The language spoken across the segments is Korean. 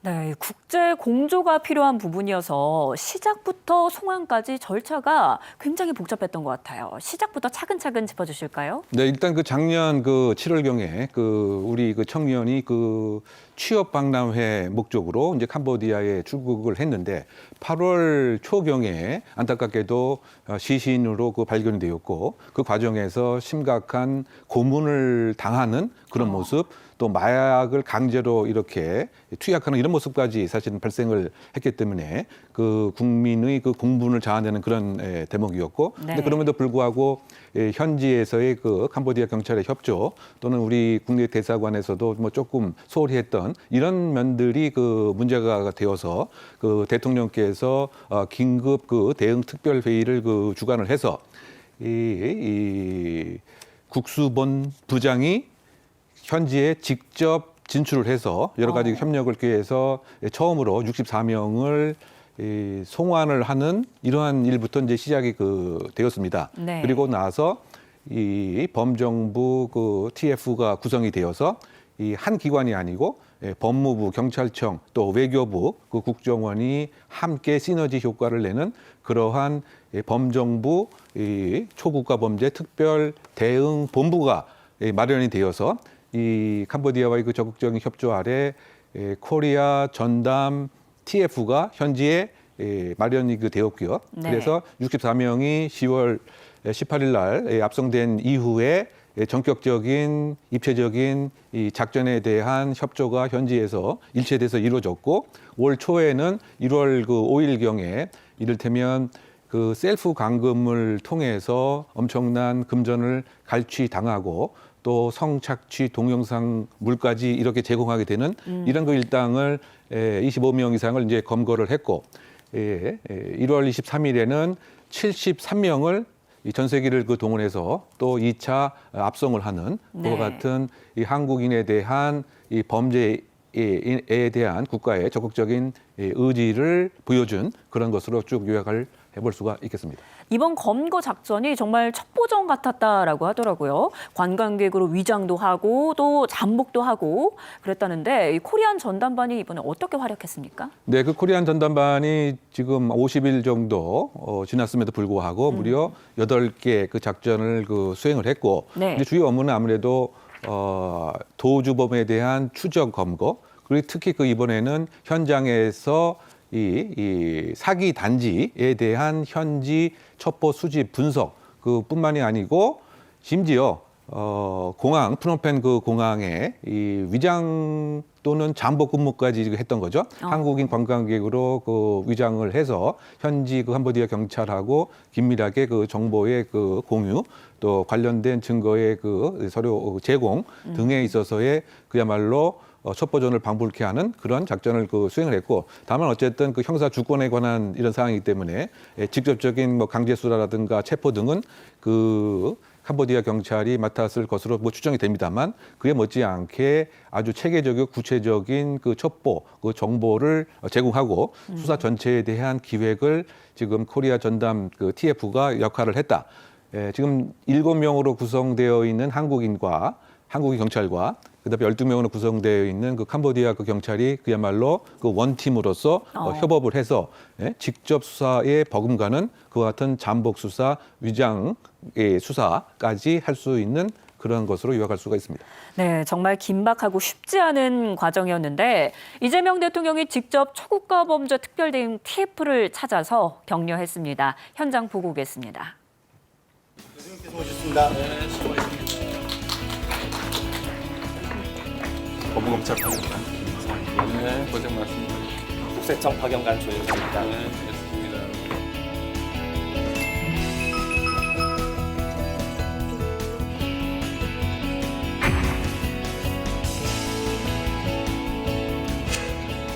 네, 국제 공조가 필요한 부분이어서 시작부터 송환까지 절차가 굉장히 복잡했던 것 같아요. 시작부터 차근차근 짚어주실까요? 네, 일단 그 작년 그 7월경에 우리 청년이 취업 박람회 목적으로 이제 캄보디아에 출국을 했는데 8월 초경에 안타깝게도 시신으로 발견이 되었고 그 과정에서 심각한 고문을 당하는 그런 모습, 또 마약을 강제로 이렇게 투약하는 이런 모습까지 사실은 발생을 했기 때문에 국민의 공분을 자아내는 그런 대목이었고, 네. 근데 그럼에도 불구하고 현지에서의 캄보디아 경찰의 협조 또는 우리 국내 대사관에서도 뭐 조금 소홀히 했던 이런 면들이 문제가 되어서 대통령께서 긴급 대응 특별 회의를 주관을 해서 이 국수본 부장이 현지에 직접 진출을 해서 여러 가지 협력을 꾀해서 처음으로 64명을 송환을 하는 이러한 일부터 이제 시작이 되었습니다. 네. 그리고 나서 이 범정부 TF가 구성이 되어서 이 한 기관이 아니고 법무부, 경찰청, 또 외교부, 국정원이 함께 시너지 효과를 내는 그러한 범정부 초국가 범죄 특별 대응 본부가 마련이 되어서 이 캄보디아와의 적극적인 협조 아래 코리아 전담 TF가 현지에 마련이 되었고요. 네. 그래서 64명이 10월 18일 날 압송된 이후에 전격적인 입체적인 이 작전에 대한 협조가 현지에서 일체돼서 이루어졌고, 올 초에는 1월 5일경에 이를테면 셀프 감금을 통해서 엄청난 금전을 갈취당하고 또 성착취 동영상물까지 이렇게 제공하게 되는 이런 일당을 25명 이상을 이제 검거를 했고, 1월 23일에는 73명을 이 전세기를 동원해서 또 2차 압송을 하는 그와 같은 이 한국인에 대한 이 범죄에 대한 국가의 적극적인 의지를 보여준 그런 것으로 쭉 요약을 해볼 수가 있겠습니다. 이번 검거 작전이 정말 첩보전 같았다라고 하더라고요. 관광객으로 위장도 하고 또 잠복도 하고 그랬다는데 이 코리안 전담반이 이번에 어떻게 활약했습니까? 네, 코리안 전담반이 지금 50일 정도 지났음에도 불구하고 무려 8개 작전을 수행을 했고, 네. 이제 주요 업무는 아무래도 도주범에 대한 추적 검거, 그리고 특히 이번에는 현장에서 이 사기 단지에 대한 현지 첩보 수집 분석 뿐만이 아니고 심지어 공항 프놈펜 공항에 이 위장 또는 잠복 근무까지 했던 거죠. 한국인 관광객으로 위장을 해서 현지 캄보디아 경찰하고 긴밀하게 정보의 공유, 또 관련된 증거의 서류 제공 등에 있어서의 그야말로 첩보전을 방불케 하는 그런 작전을 수행을 했고, 다만 어쨌든 형사 주권에 관한 이런 사항이기 때문에 직접적인 강제 수사라든가 체포 등은 캄보디아 경찰이 맡았을 것으로 추정이 됩니다만, 그에 못지않게 아주 체계적이고 구체적인 첩보, 정보를 제공하고 수사 전체에 대한 기획을 지금 코리아 전담 TF가 역할을 했다. 지금 7명으로 구성되어 있는 한국인 경찰과 그다음에 12명으로 구성되어 있는 캄보디아 경찰이 그야말로 원팀으로서 협업을 해서 직접 수사에 버금가는 그와 같은 잠복 수사, 위장 수사까지 할 수 있는 그런 것으로 요약할 수가 있습니다. 네, 정말 긴박하고 쉽지 않은 과정이었는데 이재명 대통령이 직접 초국가 범죄 특별 대응 TF를 찾아서 격려했습니다. 현장 보고 오겠습니다. 대통령께서 오셨습니다. 네, 수고하셨습니다. 법무검찰 파견관 김성환입니다. 네, 고생 많습니다. 국세청 파견관 조영선입니다. 네, 됐습니다.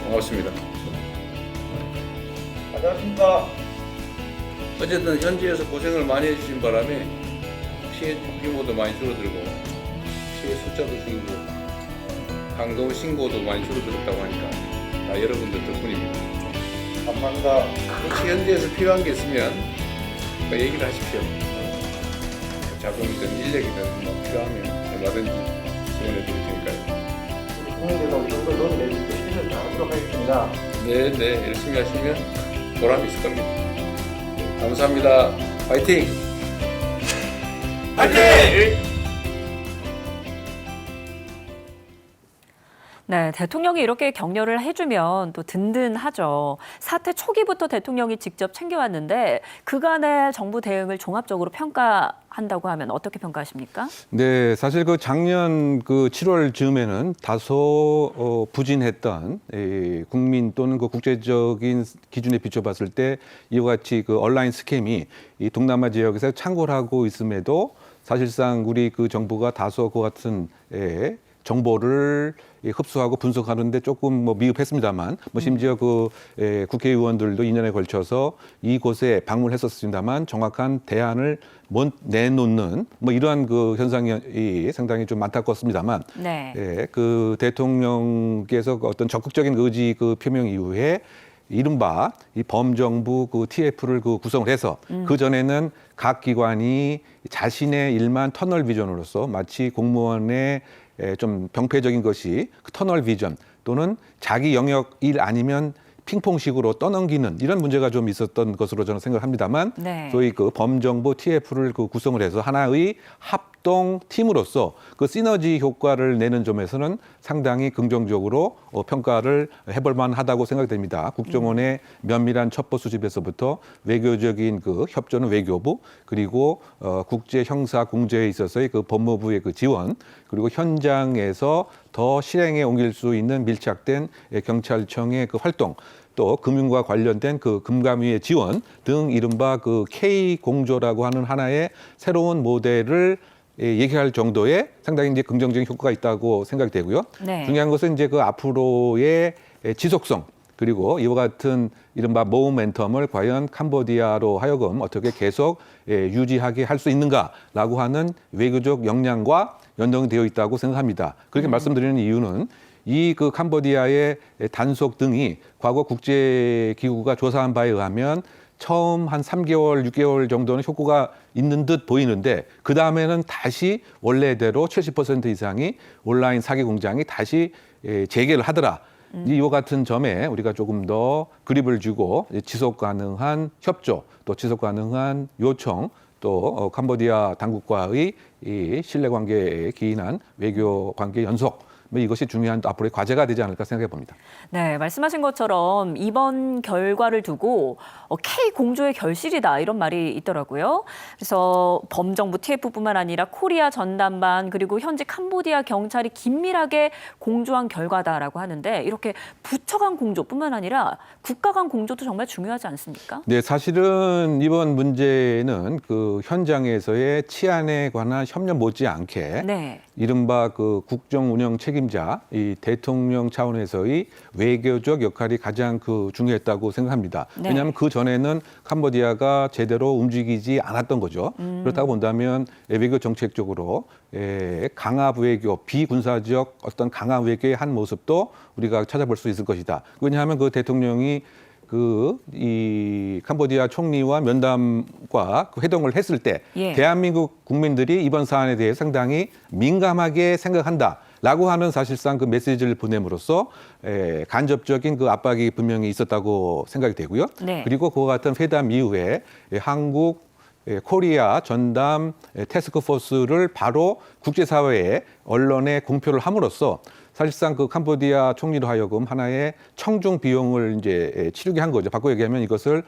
반갑습니다. 안녕하십니까. 어쨌든 현지에서 고생을 많이 해주신 바람에 피해 규모도 많이 줄어들고 피해 숫자도 줄고 강도 신고도 많이 줄어들었다고 하니까 다 여러분들 덕분입니다. 감사합니다. 혹시 현지에서 필요한 게 있으면 얘기를 하십시오. 자금이든 인력이든 필요하면 얼마든지 지원해 드릴 테니까요. 국민들과 좀더 논의를 실을 다하도록 하겠습니다. 네, 열심히 하시면 보람이 있을 겁니다. 감사합니다. 화이팅! 네, 대통령이 이렇게 격려를 해주면 또 든든하죠. 사태 초기부터 대통령이 직접 챙겨왔는데 그간의 정부 대응을 종합적으로 평가한다고 하면 어떻게 평가하십니까? 네, 사실 그 작년 그 7월 즈음에는 다소 부진했던 국민 또는 그 국제적인 기준에 비춰봤을 때 이와 같이 그 온라인 스캠이 이 동남아 지역에서 창궐 하고 있음에도 사실상 우리 그 정부가 다소 그 같은 정보를 흡수하고 분석하는데 조금 뭐 미흡했습니다만, 뭐 심지어 그 국회의원들도 2년에 걸쳐서 이곳에 방문했었습니다만 정확한 대안을 못 내놓는 뭐 이러한 그 현상이 상당히 좀 안타깝습니다만, 네. 그 대통령께서 어떤 적극적인 의지 그 표명 이후에 이른바 이 범정부 그 TF를 그 구성을 해서 그 전에는 각 기관이 자신의 일만 터널 비전으로서 마치 공무원의 좀 병폐적인 것이 그 터널 비전 또는 자기 영역 일 아니면 핑퐁식으로 떠넘기는 이런 문제가 좀 있었던 것으로 저는 생각합니다만, 네. 소위 그 범정부 TF를 그 구성을 해서 하나의 합동 팀으로서 그 시너지 효과를 내는 점에서는 상당히 긍정적으로 평가를 해볼 만하다고 생각됩니다. 국정원의 면밀한 첩보 수집에서부터 외교적인 그 협조는 외교부, 그리고 국제 형사 공제에 있어서의 그 법무부의 그 지원, 그리고 현장에서 더 실행에 옮길 수 있는 밀착된 경찰청의 그 활동, 또 금융과 관련된 그 금감위의 지원 등 이른바 그 K 공조라고 하는 하나의 새로운 모델을 얘기할 정도의 상당히 이제 긍정적인 효과가 있다고 생각이 되고요. 네. 중요한 것은 이제 그 앞으로의 지속성, 그리고 이와 같은 이른바 모멘텀을 과연 캄보디아로 하여금 어떻게 계속 유지하게 할 수 있는가라고 하는 외교적 역량과 연동되어 있다고 생각합니다. 그렇게 말씀드리는 이유는 이 그 캄보디아의 단속 등이 과거 국제기구가 조사한 바에 의하면 처음 한 3개월, 6개월 정도는 효과가 있는 듯 보이는데 그 다음에는 다시 원래대로 70% 이상이 온라인 사기 공장이 다시 재개를 하더라. 이와 같은 점에 우리가 조금 더 그립을 주고 지속 가능한 협조, 또 지속 가능한 요청, 또 캄보디아 당국과의 이 신뢰관계에 기인한 외교 관계 연속, 뭐 이것이 중요한 앞으로의 과제가 되지 않을까 생각해 봅니다. 네, 말씀하신 것처럼 이번 결과를 두고 K 공조의 결실이다 이런 말이 있더라고요. 그래서 범정부 TF뿐만 아니라 코리아 전담반 그리고 현지 캄보디아 경찰이 긴밀하게 공조한 결과다라고 하는데 이렇게 부처 간 공조뿐만 아니라 국가 간 공조도 정말 중요하지 않습니까? 네, 사실은 이번 문제는 그 현장에서의 치안에 관한 협력 못지않게 네. 이른바 그 국정 운영 책임자, 이 대통령 차원에서의 외교적 역할이 가장 그 중요했다고 생각합니다. 네. 왜냐하면 그 전에는 캄보디아가 제대로 움직이지 않았던 거죠. 그렇다고 본다면 외교 정책적으로 강압 외교, 비군사적 어떤 강압 외교의 한 모습도 우리가 찾아볼 수 있을 것이다. 왜냐하면 그 대통령이 이 캄보디아 총리와 면담과 그 회동을 했을 때 예. 대한민국 국민들이 이번 사안에 대해 상당히 민감하게 생각한다라고 하는 사실상 그 메시지를 보냄으로써 간접적인 그 압박이 분명히 있었다고 생각이 되고요. 네. 그리고 그와 같은 회담 이후에 한국 코리아 전담 태스크포스를 바로 국제사회에 언론에 공표를 함으로써 사실상 그 캄보디아 총리로 하여금 하나의 청중 비용을 이제 치르게 한 거죠. 바꿔 얘기하면 이것을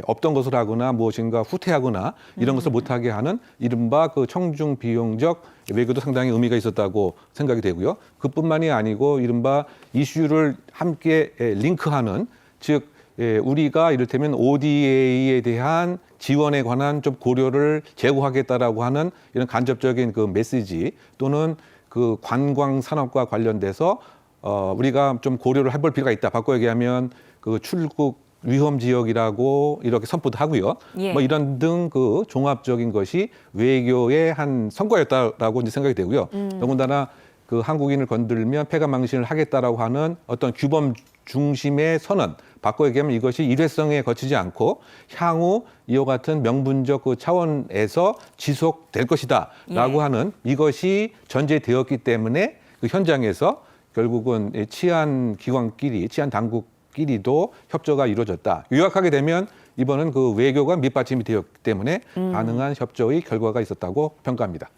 없던 것을 하거나 무엇인가 후퇴하거나 이런 것을 못하게 하는 이른바 그 청중 비용적 외교도 상당히 의미가 있었다고 생각이 되고요. 그뿐만이 아니고 이른바 이슈를 함께 링크하는, 즉 우리가 이를테면 ODA에 대한 지원에 관한 좀 고려를 제고하겠다라고 하는 이런 간접적인 그 메시지, 또는 그 관광 산업과 관련돼서 우리가 좀 고려를 해볼 필요가 있다. 바꿔 얘기하면 그 출국 위험 지역이라고 이렇게 선포도 하고요. 예. 뭐 이런 등 그 종합적인 것이 외교의 한 성과였다라고 이제 생각이 되고요. 더군다나 그 한국인을 건들면 폐가망신을 하겠다라고 하는 어떤 규범 중심의 선언, 바꿔 얘기하면 이것이 일회성에 거치지 않고 향후 이와 같은 명분적 그 차원에서 지속될 것이다라고 예. 하는 이것이 전제되었기 때문에 그 현장에서 결국은 이 치안 기관끼리, 치안 당국끼리도 협조가 이루어졌다. 요약하게 되면 이번은 그 외교가 밑받침이 되었기 때문에 가능한 협조의 결과가 있었다고 평가합니다.